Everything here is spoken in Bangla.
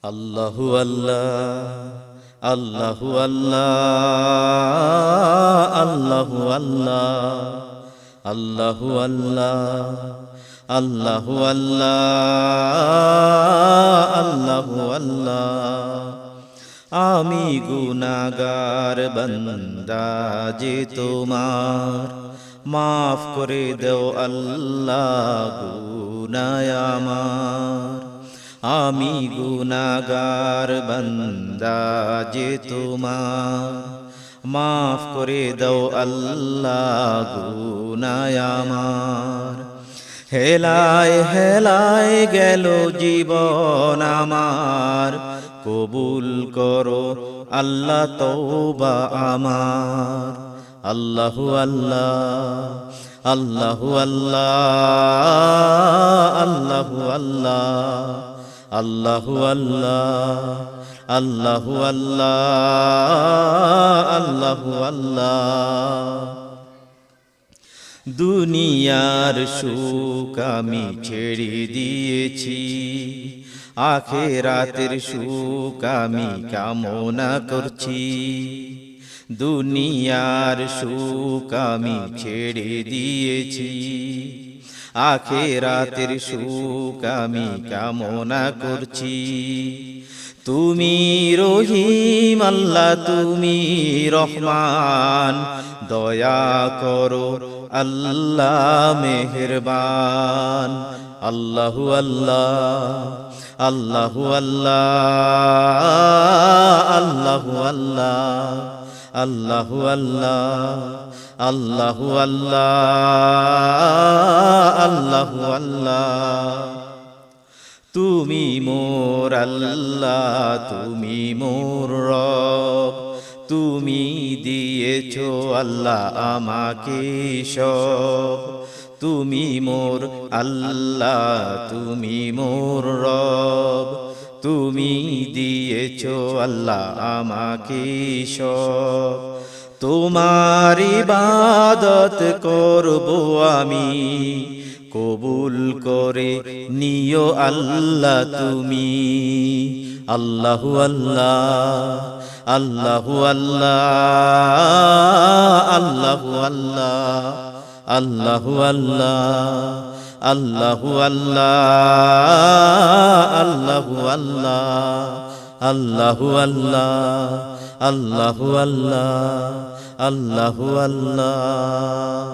আল্লাহু আল্লাহ আল্লাহু আল্লাহ আল্লাহু আল্লাহ আল্লাহু আল্লাহ আল্লাহু আল্লাহ আল্লাহু আল্লাহ। আমি গুনাহগার বান্দা যে তোমার, মাফ করে দাও আল্লাহ গুনাহ আমার। আমি গুনাহগার বান্দা যে তোমার, মাফ করে দাও আল্লাহ গুনাহ আমার। হেলায় হেলায় গেল জীবন আমার, কবুল করো আল্লাহ তওবা আমার। আল্লাহু আল্লাহ আল্লাহু আল্লাহ আল্লাহু আল্লাহ আল্লাহু আল্লাহ আল্লাহু আল্লাহ আল্লাহু আল্লাহ। দুনিয়ার সুখ আমি ছেড়ে দিয়েছি, আখিরাতের সুখ আমি কামনা করছি। দুনিয়ার সুখ আমি ছেড়ে দিয়েছি, আখিরাতের সুখ আমি কামনা করছি। তুমি রহিম আল্লাহ তুমি রহমান, দয়া করো আল্লাহ মেহেরবান। আল্লাহু আল্লাহ আল্লাহু আল্লাহ আল্লাহু আল্লাহ আল্লাহু আল্লাহ আল্লাহু আল্লাহ আল্লাহু আল্লাহ। তুমি মোর আল্লাহ তুমি মোর রব, তুমি দিয়েছো আল্লাহ আমাকে সব। তুমি মোর আল্লাহ তুমি মোর রব, তুমি দিয়েছো আল্লাহ আমাকে সব। তোমার ইবাদত করব আমি, কবুল করে নিও আল্লাহ তুমি। আল্লাহু আল্লাহ আল্লাহু আল্লাহ আল্লাহু আল্লাহ আল্লাহু আল্লাহ আল্লাহু আল্লাহ আল্লাহু আল্লাহ আল্লাহু আল্লাহ আল্লাহু আল্লাহ আল্লাহু আল্লাহ।